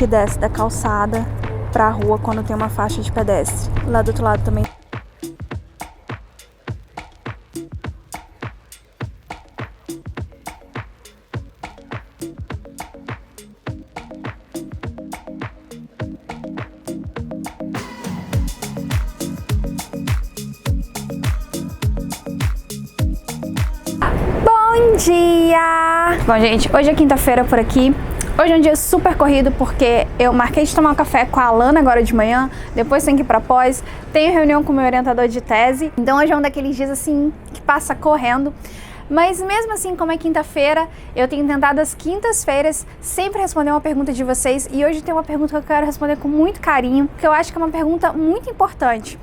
que desce da calçada para a rua quando tem uma faixa de pedestre. Lá do outro lado também. Bom dia! Bom, gente, hoje é quinta-feira por aqui. Hoje é um dia super corrido porque eu marquei de tomar um café com a Alana agora de manhã, depois tenho que ir pra pós, tenho reunião com o meu orientador de tese, então hoje é um daqueles dias assim que passa correndo. Mas mesmo assim, como é quinta-feira, eu tenho tentado às quintas-feiras sempre responder uma pergunta de vocês e hoje tem uma pergunta que eu quero responder com muito carinho, porque eu acho que é uma pergunta muito importante.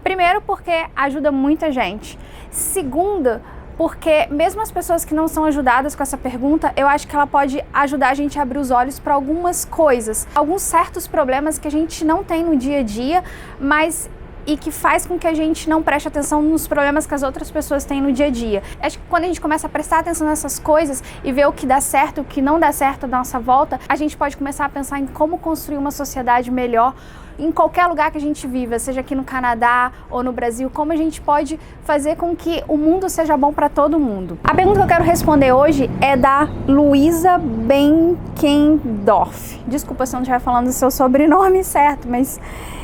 Primeiro, porque ajuda muita gente. Segundo, porque mesmo as pessoas que não são ajudadas com essa pergunta, eu acho que ela pode ajudar a gente a abrir os olhos para algumas coisas, alguns certos problemas que a gente não tem no dia a dia, mas e que faz com que a gente não preste atenção nos problemas que as outras pessoas têm no dia a dia. Acho que quando a gente começa a prestar atenção nessas coisas e ver o que dá certo, o que não dá certo da nossa volta, a gente pode começar a pensar em como construir uma sociedade melhor em qualquer lugar que a gente viva, seja aqui no Canadá ou no Brasil, como a gente pode fazer com que o mundo seja bom para todo mundo. A pergunta que eu quero responder hoje é da Luísa Benkendorf. Desculpa se eu não estiver falando o seu sobrenome certo, mas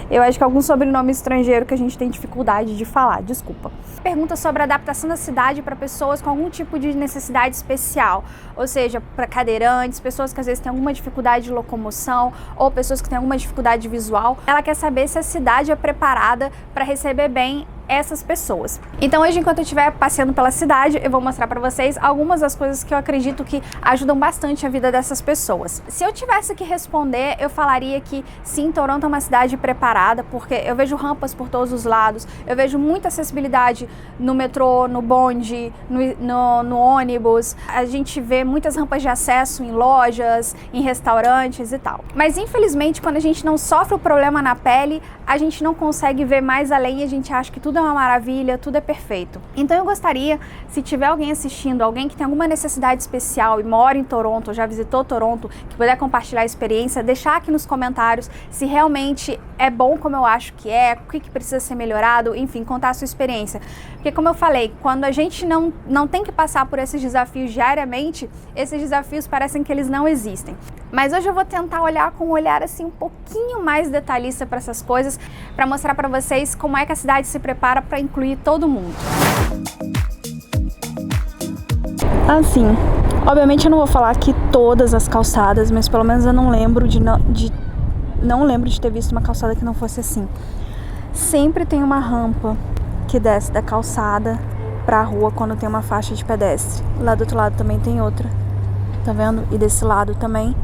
eu acho que é algum sobrenome estrangeiro que a gente tem dificuldade de falar, desculpa. Pergunta sobre a adaptação da cidade para pessoas com algum tipo de necessidade especial, ou seja, para cadeirantes, pessoas que às vezes têm alguma dificuldade de locomoção ou pessoas que têm alguma dificuldade visual. Ela quer saber se a cidade é preparada para receber bem essas pessoas. Então hoje, enquanto eu estiver passeando pela cidade, eu vou mostrar para vocês algumas das coisas que eu acredito que ajudam bastante a vida dessas pessoas. Se eu tivesse que responder, eu falaria que sim, Toronto é uma cidade preparada, porque eu vejo rampas por todos os lados, eu vejo muita acessibilidade no metrô, no bonde, no ônibus, a gente vê muitas rampas de acesso em lojas, em restaurantes e tal. Mas infelizmente, quando a gente não sofre o problema na pele, a gente não consegue ver mais além e a gente acha que tudo é uma maravilha, tudo é perfeito. Então eu gostaria, se tiver alguém assistindo, alguém que tem alguma necessidade especial e mora em Toronto, ou já visitou Toronto, que puder compartilhar a experiência, deixar aqui nos comentários se realmente é bom como eu acho que é, o que precisa ser melhorado, enfim, contar a sua experiência. Porque como eu falei, quando a gente não tem que passar por esses desafios diariamente, esses desafios parecem que eles não existem. Mas hoje eu vou tentar olhar com um olhar assim um pouquinho mais detalhista para essas coisas, para mostrar para vocês como é que a cidade se prepara para incluir todo mundo. Assim, obviamente eu não vou falar aqui todas as calçadas, mas pelo menos eu não lembro de ter visto uma calçada que não fosse assim. Sempre tem uma rampa que desce da calçada para a rua quando tem uma faixa de pedestre. Lá do outro lado também tem outra, tá vendo? E desse lado também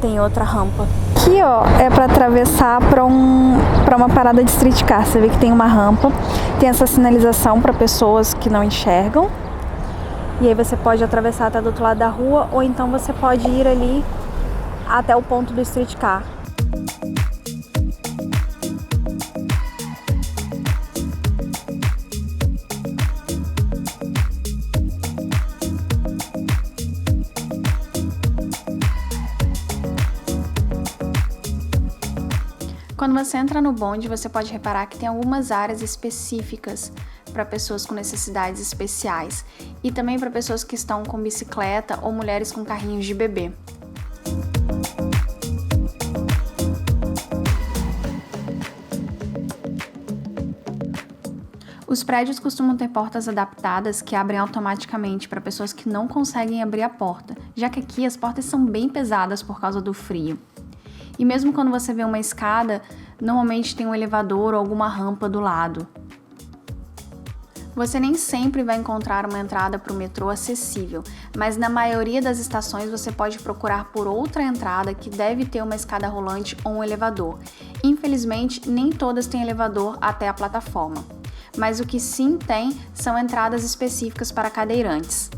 tem outra rampa. Aqui, ó, é para atravessar para uma parada de streetcar. Você vê que tem uma rampa, tem essa sinalização para pessoas que não enxergam. E aí você pode atravessar até do outro lado da rua, ou então você pode ir ali até o ponto do streetcar. Quando você entra no bonde, você pode reparar que tem algumas áreas específicas para pessoas com necessidades especiais e também para pessoas que estão com bicicleta ou mulheres com carrinhos de bebê. Os prédios costumam ter portas adaptadas que abrem automaticamente para pessoas que não conseguem abrir a porta, já que aqui as portas são bem pesadas por causa do frio. E mesmo quando você vê uma escada, normalmente tem um elevador ou alguma rampa do lado. Você nem sempre vai encontrar uma entrada para o metrô acessível, mas na maioria das estações você pode procurar por outra entrada que deve ter uma escada rolante ou um elevador. Infelizmente, nem todas têm elevador até a plataforma, mas o que sim tem são entradas específicas para cadeirantes.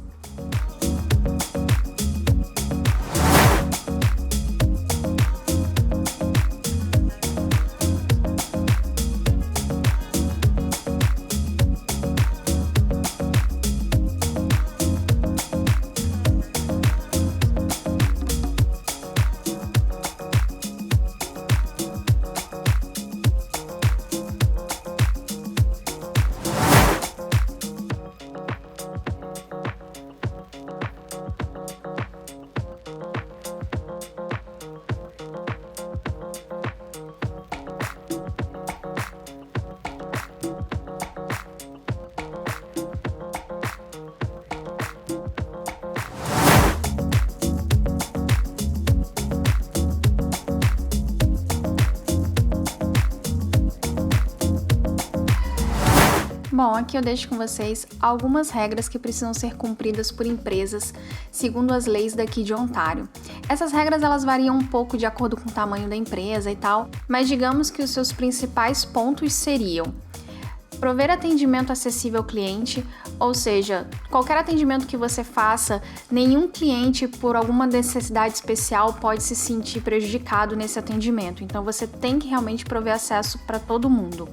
Bom, aqui eu deixo com vocês algumas regras que precisam ser cumpridas por empresas segundo as leis daqui de Ontário. Essas regras elas variam um pouco de acordo com o tamanho da empresa e tal, mas digamos que os seus principais pontos seriam: prover atendimento acessível ao cliente, ou seja, qualquer atendimento que você faça, nenhum cliente por alguma necessidade especial pode se sentir prejudicado nesse atendimento, então você tem que realmente prover acesso para todo mundo.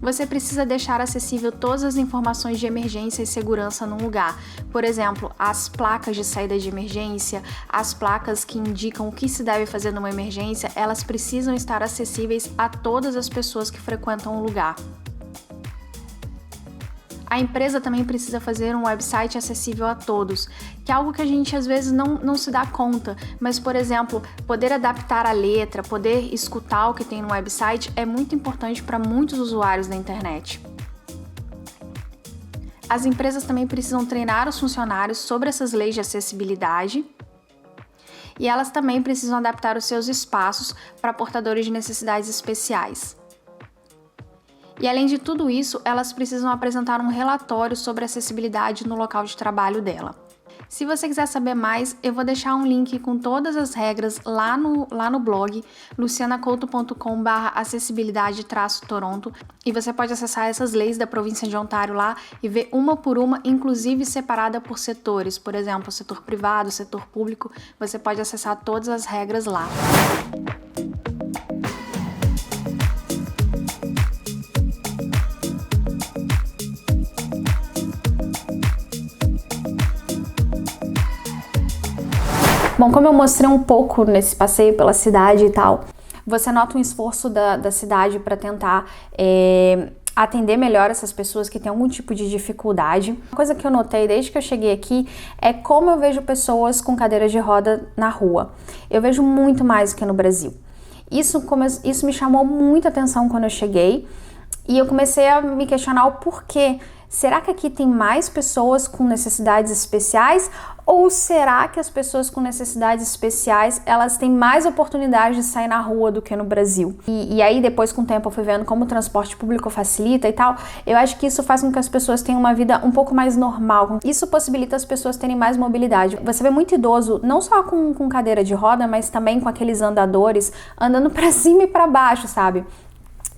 Você precisa deixar acessível todas as informações de emergência e segurança num lugar. Por exemplo, as placas de saída de emergência, as placas que indicam o que se deve fazer numa emergência, elas precisam estar acessíveis a todas as pessoas que frequentam o lugar. A empresa também precisa fazer um website acessível a todos, que é algo que a gente às vezes não se dá conta, mas, por exemplo, poder adaptar a letra, poder escutar o que tem no website é muito importante para muitos usuários da internet. As empresas também precisam treinar os funcionários sobre essas leis de acessibilidade e elas também precisam adaptar os seus espaços para portadores de necessidades especiais. E além de tudo isso, elas precisam apresentar um relatório sobre acessibilidade no local de trabalho dela. Se você quiser saber mais, eu vou deixar um link com todas as regras lá no blog lucianacouto.com/acessibilidade-toronto e você pode acessar essas leis da província de Ontário lá e ver uma por uma, inclusive separada por setores. Por exemplo, setor privado, setor público, você pode acessar todas as regras lá. Bom, como eu mostrei um pouco nesse passeio pela cidade e tal, você nota um esforço da cidade para tentar atender melhor essas pessoas que têm algum tipo de dificuldade. Uma coisa que eu notei desde que eu cheguei aqui é como eu vejo pessoas com cadeira de roda na rua. Eu vejo muito mais do que no Brasil. Isso me chamou muita atenção quando eu cheguei e eu comecei a me questionar o porquê. Será que aqui tem mais pessoas com necessidades especiais? Ou será que as pessoas com necessidades especiais, elas têm mais oportunidade de sair na rua do que no Brasil? E aí, depois, com o tempo, eu fui vendo como o transporte público facilita e tal. Eu acho que isso faz com que as pessoas tenham uma vida um pouco mais normal. Isso possibilita as pessoas terem mais mobilidade. Você vê muito idoso, não só com cadeira de roda, mas também com aqueles andadores, andando pra cima e pra baixo, sabe?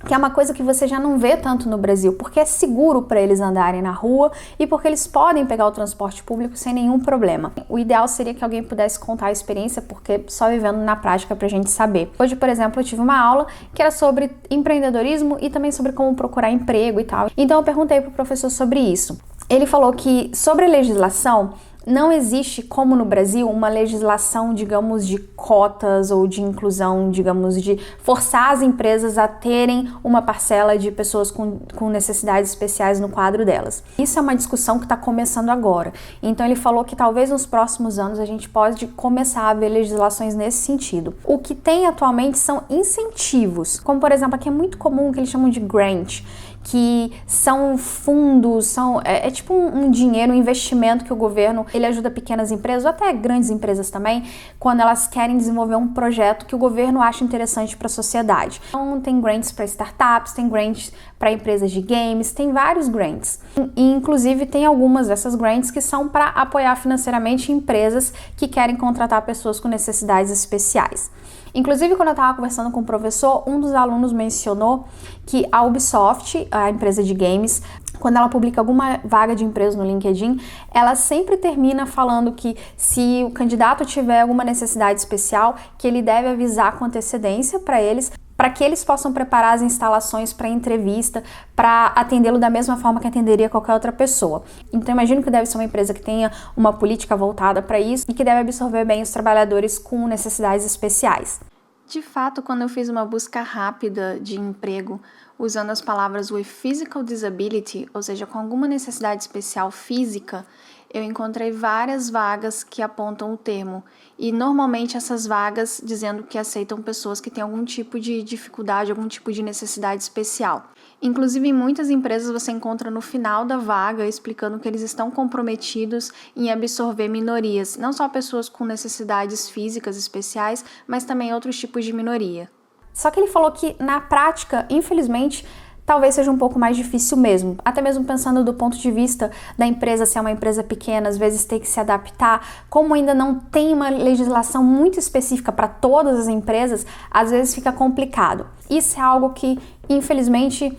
Que é uma coisa que você já não vê tanto no Brasil, porque é seguro para eles andarem na rua e porque eles podem pegar o transporte público sem nenhum problema. O ideal seria que alguém pudesse contar a experiência, porque só vivendo na prática pra gente saber. Hoje, por exemplo, eu tive uma aula que era sobre empreendedorismo e também sobre como procurar emprego e tal. Então eu perguntei pro professor sobre isso. Ele falou que sobre a legislação, não existe, como no Brasil, uma legislação, digamos, de cotas ou de inclusão, digamos, de forçar as empresas a terem uma parcela de pessoas com necessidades especiais no quadro delas. Isso é uma discussão que está começando agora. Então ele falou que talvez nos próximos anos a gente pode começar a ver legislações nesse sentido. O que tem atualmente são incentivos, como por exemplo, aqui é muito comum o que eles chamam de grant, que são fundos, é tipo um dinheiro, um investimento que o governo, ele ajuda pequenas empresas, ou até grandes empresas também, quando elas querem desenvolver um projeto que o governo acha interessante para a sociedade. Então tem grants para startups, tem grants para empresas de games, tem vários grants. E inclusive tem algumas dessas grants que são para apoiar financeiramente empresas que querem contratar pessoas com necessidades especiais. Inclusive, quando eu estava conversando com o professor, um dos alunos mencionou que a Ubisoft, a empresa de games, quando ela publica alguma vaga de emprego no LinkedIn, ela sempre termina falando que se o candidato tiver alguma necessidade especial, que ele deve avisar com antecedência para eles, para que eles possam preparar as instalações para entrevista, para atendê-lo da mesma forma que atenderia qualquer outra pessoa. Então, imagino que deve ser uma empresa que tenha uma política voltada para isso e que deve absorver bem os trabalhadores com necessidades especiais. De fato, quando eu fiz uma busca rápida de emprego, usando as palavras with physical disability, ou seja, com alguma necessidade especial física, eu encontrei várias vagas que apontam o termo, e normalmente essas vagas dizendo que aceitam pessoas que têm algum tipo de dificuldade, algum tipo de necessidade especial. Inclusive, em muitas empresas você encontra no final da vaga explicando que eles estão comprometidos em absorver minorias, não só pessoas com necessidades físicas especiais, mas também outros tipos de minoria. Só que ele falou que, na prática, infelizmente, talvez seja um pouco mais difícil mesmo. Até mesmo pensando do ponto de vista da empresa, se é uma empresa pequena, às vezes tem que se adaptar. Como ainda não tem uma legislação muito específica para todas as empresas, às vezes fica complicado. Isso é algo que, infelizmente,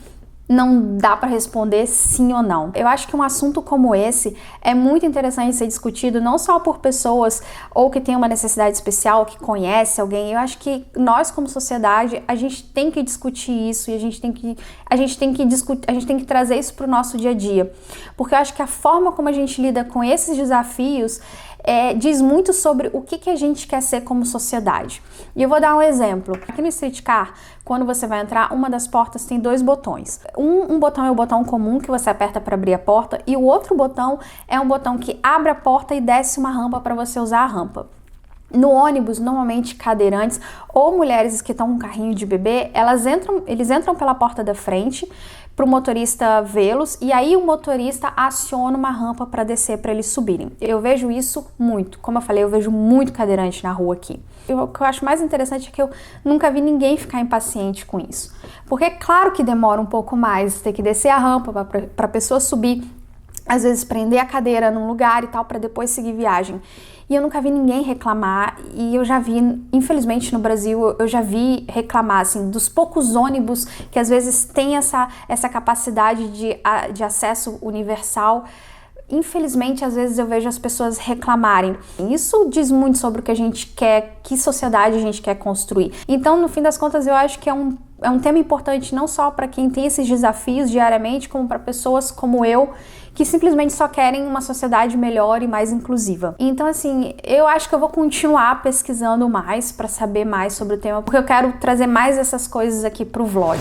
não dá para responder sim ou não. Eu acho que um assunto como esse é muito interessante ser discutido não só por pessoas ou que têm uma necessidade especial, que conhece alguém. Eu acho que nós como sociedade, a gente tem que discutir isso e a gente tem que trazer isso para o nosso dia a dia. Porque eu acho que a forma como a gente lida com esses desafios diz muito sobre o que a gente quer ser como sociedade. E eu vou dar um exemplo. Aqui no Streetcar, quando você vai entrar, uma das portas tem 2 botões. Um botão é o botão comum que você aperta para abrir a porta e o outro botão é um botão que abre a porta e desce uma rampa para você usar a rampa. No ônibus, normalmente cadeirantes ou mulheres que estão com um carrinho de bebê, eles entram pela porta da frente para o motorista vê-los e aí o motorista aciona uma rampa para descer para eles subirem. Eu vejo isso muito. Como eu falei, eu vejo muito cadeirante na rua aqui. O que eu acho mais interessante é que eu nunca vi ninguém ficar impaciente com isso. Porque é claro que demora um pouco mais, ter que descer a rampa para a pessoa subir, às vezes prender a cadeira num lugar e tal, para depois seguir viagem. E eu nunca vi ninguém reclamar, e eu já vi, infelizmente no Brasil, eu já vi reclamar, assim, dos poucos ônibus que às vezes tem essa capacidade de acesso universal. Infelizmente, às vezes eu vejo as pessoas reclamarem. Isso diz muito sobre o que a gente quer, que sociedade a gente quer construir. Então, no fim das contas, eu acho que é um tema importante não só para quem tem esses desafios diariamente, como para pessoas como eu, que simplesmente só querem uma sociedade melhor e mais inclusiva. Então, assim, eu acho que eu vou continuar pesquisando mais para saber mais sobre o tema, porque eu quero trazer mais essas coisas aqui pro vlog.